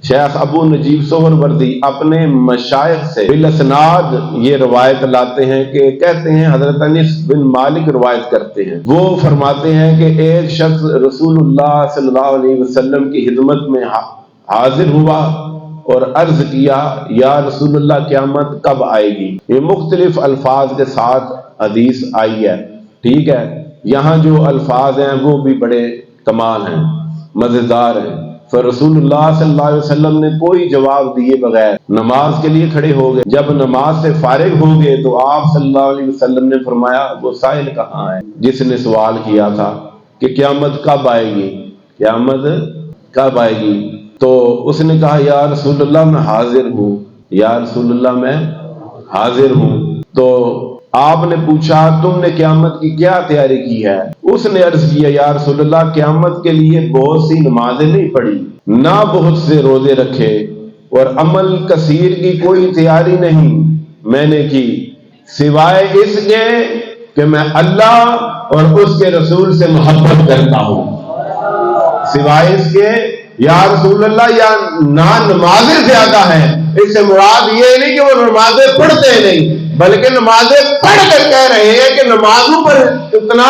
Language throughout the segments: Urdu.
شیخ ابو نجیب سہروردی اپنے مشائخ سے بالاسناد یہ روایت لاتے ہیں کہ کہتے ہیں حضرت انس بن مالک روایت کرتے ہیں، وہ فرماتے ہیں کہ ایک شخص رسول اللہ صلی اللہ علیہ وسلم کی خدمت میں حاضر ہوا اور عرض کیا یا رسول اللہ قیامت کب آئے گی؟ یہ مختلف الفاظ کے ساتھ حدیث آئی ہے، ٹھیک ہے، یہاں جو الفاظ ہیں وہ بھی بڑے کمال ہیں، مزیدار ہیں۔ پھر رسول اللہ صلی اللہ علیہ وسلم نے کوئی جواب دیے بغیر نماز کے لیے کھڑے ہو گئے۔ جب نماز سے فارغ ہو گئے تو آپ صلی اللہ علیہ وسلم نے فرمایا وہ سائل کہاں ہے جس نے سوال کیا تھا کہ قیامت کب آئے گی، قیامت کب آئے گی؟ تو اس نے کہا یا رسول اللہ میں حاضر ہوں، یا رسول اللہ میں حاضر ہوں۔ تو آپ نے پوچھا تم نے قیامت کی کیا تیاری کی ہے؟ اس نے عرض کیا یا رسول اللہ قیامت کے لیے بہت سی نمازیں نہیں پڑھی، نہ بہت سے روزے رکھے، اور عمل کثیر کی کوئی تیاری نہیں میں نے کی سوائے اس کے کہ میں اللہ اور اس کے رسول سے محبت کرتا ہوں۔ سوائے اس کے یا رسول اللہ یا نہ نمازیں زیادہ ہیں، اس سے مراد یہ نہیں کہ وہ نمازیں پڑھتے نہیں، بلکہ نمازیں پڑھ کر کہہ رہے ہیں کہ نمازوں پر اتنا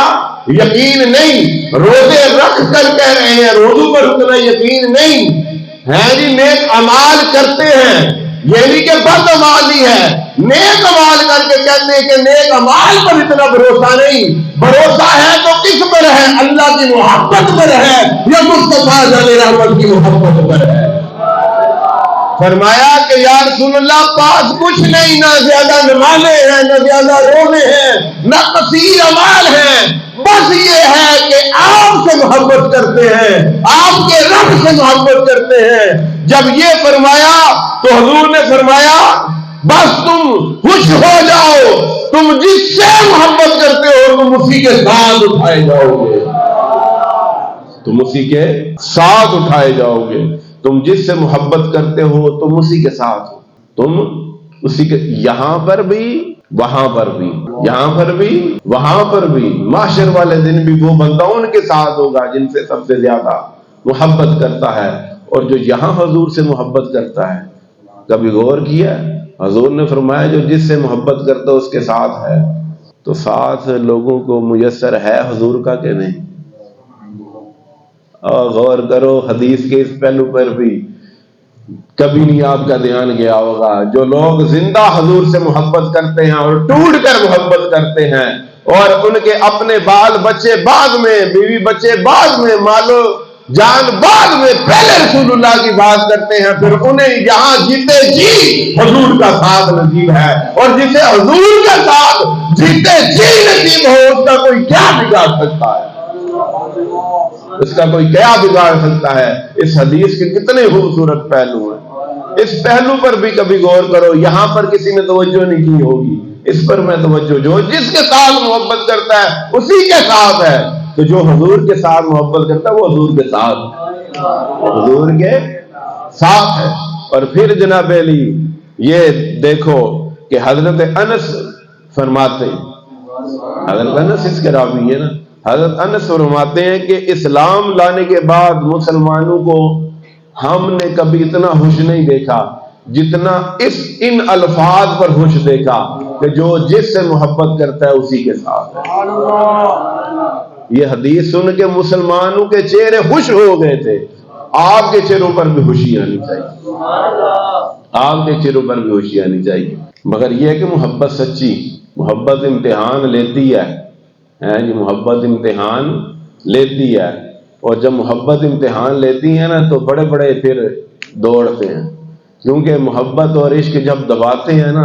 یقین نہیں، روزے رکھ کر کہہ رہے ہیں روزوں پر اتنا یقین نہیں ہے جی، نیک اعمال کرتے ہیں، یہ نہیں کہ بد اعمالی ہے، نیک اعمال کر کے کہتے ہیں کہ نیک اعمال پر اتنا بھروسہ نہیں، بھروسہ ہے تو کس پر ہے؟ اللہ کی محبت پر ہے یا مصطفیٰ جان رحمت کی محبت پر ہے؟ فرمایا کہ یا رسول اللہ پاس کچھ نہیں، نہ زیادہ نمازیں ہیں، نہ زیادہ روزے ہیں، نہ کثیر اعمال ہیں، بس یہ ہے کہ آپ سے محبت کرتے ہیں، آپ کے رب سے محبت کرتے ہیں۔ جب یہ فرمایا تو حضور نے فرمایا بس تم خوش ہو جاؤ، تم جس سے محبت کرتے ہو تم اسی کے ساتھ اٹھائے جاؤ گے، تم اسی کے ساتھ اٹھائے جاؤ گے، تم جس سے محبت کرتے ہو تم اسی کے ساتھ ہو، تم اسی کے، یہاں پر بھی وہاں پر بھی، یہاں پر بھی وہاں پر بھی، محشر والے دن بھی وہ بندہ ان کے ساتھ ہوگا جن سے سب سے زیادہ محبت کرتا ہے، اور جو یہاں حضور سے محبت کرتا ہے۔ کبھی غور کیا؟ حضور نے فرمایا جو جس سے محبت کرتا ہے اس کے ساتھ ہے، تو ساتھ لوگوں کو میسر ہے حضور کا کہ نہیں؟ اور غور کرو حدیث کے اس پہلو پر بھی کبھی نہیں آپ کا دھیان گیا ہوگا، جو لوگ زندہ حضور سے محبت کرتے ہیں اور ٹوٹ کر محبت کرتے ہیں، اور ان کے اپنے بال بچے بعد میں، بیوی بچے بعد میں، مالو جان بعد میں، پہلے رسول اللہ کی بات کرتے ہیں، پھر انہیں یہاں جیتے جی حضور کا ساتھ نصیب ہے، اور جسے حضور کا ساتھ جیتے جی نصیب ہو اس کا کوئی کیا بگاڑ سکتا ہے؟ اس کا کوئی کیا بگاڑ سکتا ہے؟ اس حدیث کے کتنے خوبصورت پہلو ہیں، اس پہلو پر بھی کبھی غور کرو، یہاں پر کسی نے توجہ نہیں کی ہوگی، اس پر میں توجہ، جو جس کے ساتھ محبت کرتا ہے اسی کے ساتھ ہے، تو جو حضور کے ساتھ محبت کرتا ہے وہ حضور کے ساتھ، حضور کے ساتھ ہے۔ اور پھر جناب علی یہ دیکھو کہ حضرت انس فرماتے ہیں، حضرت انس اس کے راوی ہے نا، حضرت انس فرماتے ہیں کہ اسلام لانے کے بعد مسلمانوں کو ہم نے کبھی اتنا خوش نہیں دیکھا جتنا ان الفاظ پر خوش دیکھا کہ جو جس سے محبت کرتا ہے اسی کے ساتھ ہے۔ یہ حدیث سن کے مسلمانوں کے چہرے خوش ہو گئے تھے، آپ کے چہروں پر بھی خوشی آنی چاہیے، آپ کے چہروں پر بھی خوشی آنی چاہیے، مگر یہ ہے کہ محبت سچی، محبت امتحان لیتی ہے جی، محبت امتحان لیتی ہے، اور جب محبت امتحان لیتی ہے نا تو بڑے بڑے پھر دوڑتے ہیں، کیونکہ محبت اور عشق جب دباتے ہیں نا،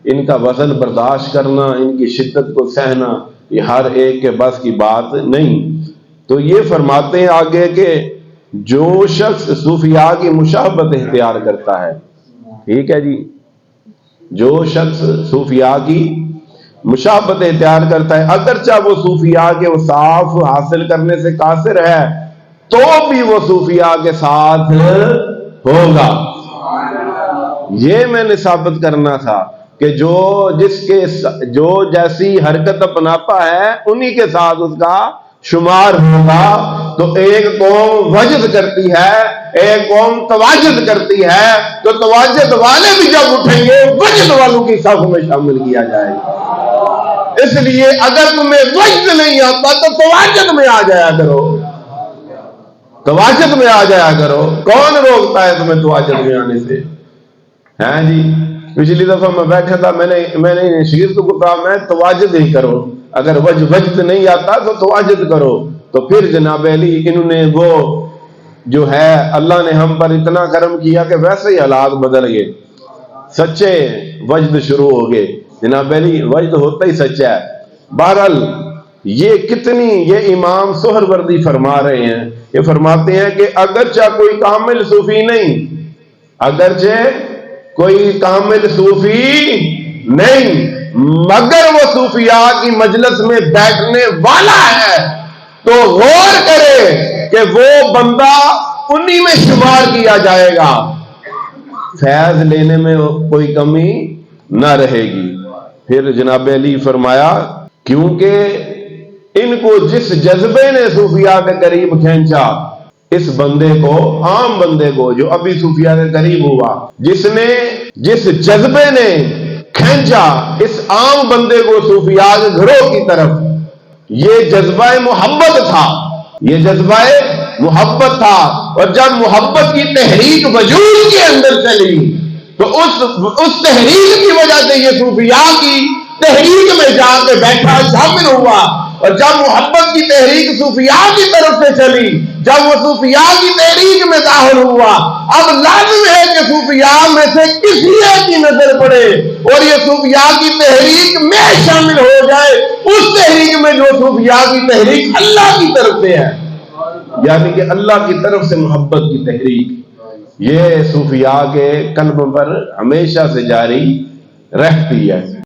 ان کا وزن برداشت کرنا، ان کی شدت کو سہنا یہ ہر ایک کے بس کی بات نہیں۔ تو یہ فرماتے ہیں آگے کہ جو شخص صوفیاء کی مشابہت اختیار کرتا ہے، ٹھیک ہے جی، جو شخص صوفیاء کی مشابہت اختیار کرتا ہے، اگرچہ وہ صوفیاء کے اوصاف حاصل کرنے سے قاصر ہے تو بھی وہ صوفیاء کے ساتھ ہوگا۔ یہ میں نے ثابت کرنا تھا کہ جو جیسی حرکت اپناتا ہے انہی کے ساتھ اس کا شمار ہوگا، تو ایک قوم وجد کرتی ہے، ایک قوم تواجد کرتی ہے، تو تواجد والے بھی جب اٹھیں گے وجد والوں کی صف میں شامل کیا جائے گا۔ اس لیے اگر تمہیں وجد نہیں آتا تو تواجد میں آ جایا کرو، تواجد میں آ جایا کرو۔ کون روکتا ہے تمہیں تواجد میں آنے سے؟ ہاں جی، پچھلی دفعہ میں بیٹھا تھا، میں نے شگرد کو کہا میں تواجد ہی کرو، اگر وجد نہیں آتا تو تواجد کرو۔ تو پھر جناب علی انہوں نے وہ جو ہے، اللہ نے ہم پر اتنا کرم کیا کہ ویسے ہی حالات بدل گئے، سچے وجد شروع ہو گئے۔ جناب علی وجد ہوتا ہی سچا ہے۔ بہرحال یہ امام سہروردی فرما رہے ہیں، یہ فرماتے ہیں کہ اگرچہ کوئی کامل صوفی نہیں، اگرچہ کوئی کامل صوفی نہیں، مگر وہ صوفیاء کی مجلس میں بیٹھنے والا ہے، تو غور کرے کہ وہ بندہ انہی میں شمار کیا جائے گا، فیض لینے میں کوئی کمی نہ رہے گی۔ پھر جناب علی فرمایا کیونکہ ان کو جس جذبے نے صوفیاء کے قریب کھینچا، اس بندے کو، عام بندے کو جو ابھی صوفیاء کے قریب ہوا، جس جذبے نے کھینچا اس عام بندے کو صوفیاء کے گھروں کی طرف، یہ جذبہ محبت تھا، یہ جذبہ محبت تھا۔ اور جب محبت کی تحریک وجود کے اندر چلی تو اس تحریک کی وجہ سے یہ صوفیاء کی تحریک میں جا کے بیٹھا، شامل ہوا۔ اور جب محبت کی تحریک صوفیاء کی طرف سے چلی، جب وہ صوفیاء کی تحریک میں داخل ہوا، اب لازم ہے کہ صوفیاء میں سے کسی ایک کی نظر پڑے اور یہ صوفیاء کی تحریک میں شامل ہو جائے، اس تحریک میں جو صوفیاء کی تحریک اللہ کی طرف سے ہے، یعنی کہ اللہ کی طرف سے محبت کی تحریک، یہ صوفیاء کے قلب پر ہمیشہ سے جاری رہتی ہے۔